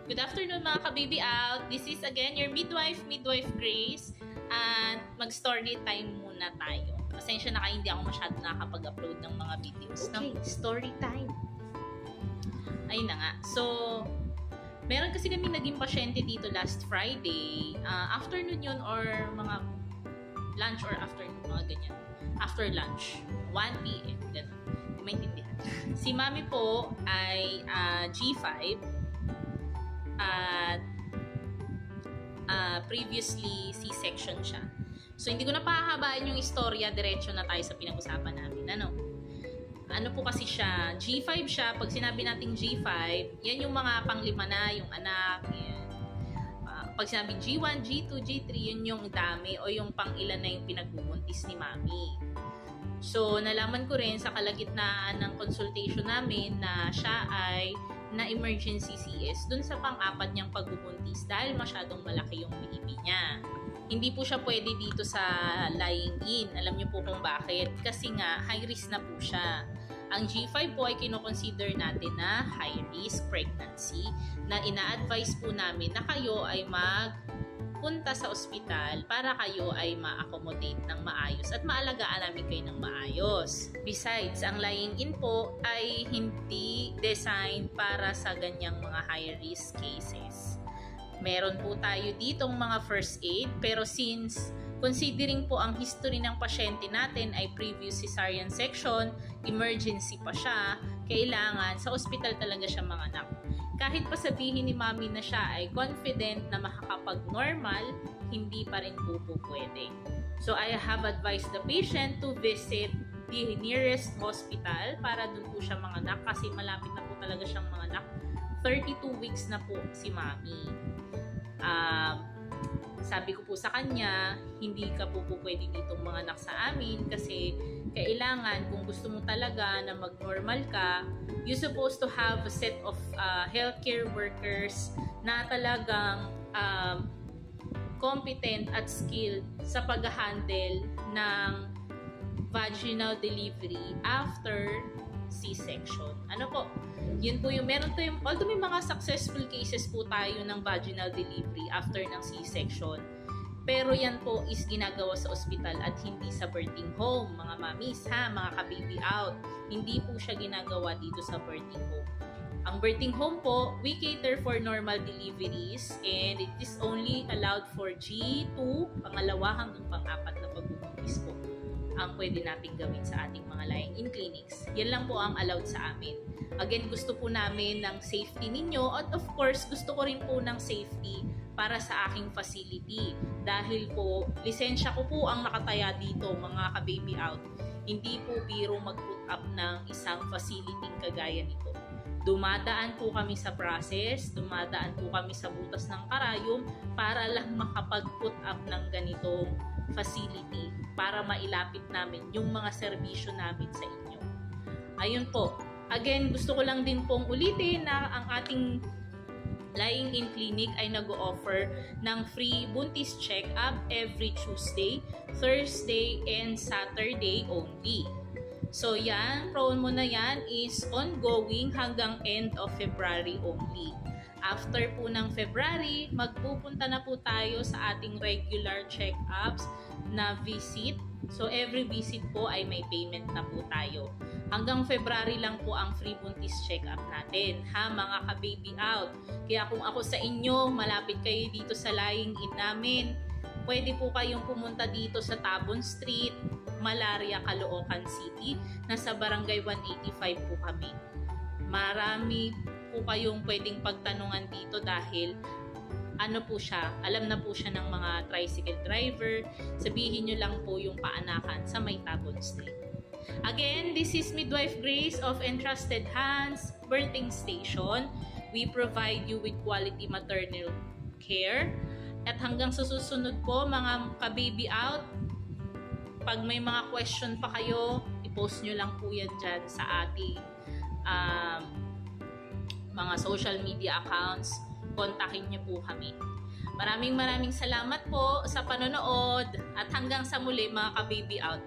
Good afternoon mga ka-baby out. This is again your midwife Grace. At mag-story time muna tayo. Pasensya na kayo, hindi ako masyado nakakapag-upload ng mga videos. Okay, No? story time. Ayun na nga. So, meron kasi kami naging pasyente dito last Friday. Afternoon yun or mga lunch or afternoon, mga ganyan. After lunch. 1 p.m. Ganun. Hindi maintindihan. Si Mami po ay G5 at previously C-section siya. So, hindi ko na pahahabaan yung istorya, diretso na tayo sa pinag-usapan namin. Ano po kasi siya, G5 siya. Pag sinabi nating G5, yan yung mga panglima na, yung anak, yan. Pag sinabing G1, G2, G3, yun yung dami o yung pang-ilan na yung pinagbubuntis ni Mami. So, nalaman ko rin sa kalagitnaan ng consultation namin na siya ay na emergency CS dun sa pang-apat niyang pagbubuntis dahil masyadong malaki yung baby niya. Hindi po siya pwede dito sa lying in. Alam niyo po kung bakit. Kasi nga, high risk na po siya. Ang G5 po ay kinoconsider natin na high risk pregnancy na ina-advise po namin na kayo ay magpunta sa ospital para kayo ay ma-accommodate ng maayos at maalagaan namin kayo ng maayos. Besides, ang lying in po ay hindi designed para sa ganyang mga high risk cases. Meron po tayo ditong mga first aid, pero since considering po ang history ng pasyente natin ay previous cesarean section, emergency pa siya, kailangan sa ospital talaga siya manganak. Kahit pa sabihin ni Mami na siya ay confident na makakapag-normal, hindi pa rin po pwede. So I have advised the patient to visit the nearest hospital para dun po siya manganak kasi malapit na po talaga siyang manganak. 32 weeks na po si Mami. Sabi ko po sa kanya, hindi ka po pwede ditong manganak sa amin kasi kailangan kung gusto mo talaga na mag-normal ka, you're supposed to have a set of healthcare workers na talagang competent at skilled sa pag-handle ng vaginal delivery after C-section. Ano po? Yun po yung meron tayong, although may mga successful cases po tayo ng vaginal delivery after ng C-section, pero yan po is ginagawa sa ospital at hindi sa birthing home, mga mamis ha, mga ka-baby out. Hindi po siya ginagawa dito sa birthing home. Ang birthing home po, we cater for normal deliveries and it is only allowed for G2, pangalawa hanggang pang-apat na pagbubuntis po ang pwede nating gawin sa ating mga lying-in clinics. Yan lang po ang allowed sa amin. Again, gusto po namin ng safety ninyo at of course, gusto ko rin po ng safety para sa aking facility. Dahil po, lisensya ko po ang nakataya dito, mga ka-baby out. Hindi po biro mag-put up ng isang facility kagaya nito. Dumadaan po kami sa process, dumadaan po kami sa butas ng karayom para lang makapag-put up ng ganitong facility para mailapit namin yung mga serbisyo namin sa inyo. Ayun po. Again, gusto ko lang din pong ulitin na ang ating lying-in clinic ay nag-o-offer ng free buntis check-up every Tuesday, Thursday, and Saturday only. So yan, promo na yan is ongoing hanggang end of February only. After po ng February, magpupunta na po tayo sa ating regular check-ups na visit. So every visit po ay may payment na po tayo. Hanggang February lang po ang free buntis check-up natin, ha mga ka-baby out. Kaya kung ako sa inyo, malapit kayo dito sa lying-in namin, pwede po kayong pumunta dito sa Tabon Street, Malaria, Caloocan City. Nasa Barangay 185 po kami. Marami po kayong pwedeng pagtanungan dito dahil ano po siya, alam na po siya ng mga tricycle driver. Sabihin nyo lang po yung paanakan sa may Tabon Street. Again, this is Midwife Grace of Entrusted Hands Birthing Station. We provide you with quality maternal care. At hanggang sa susunod po mga ka-baby out, pag may mga question pa kayo, i-post nyo lang po yan dyan sa ating mga social media accounts. Kontakin nyo po kami. Maraming salamat po sa panonood at hanggang sa muli mga ka-baby out.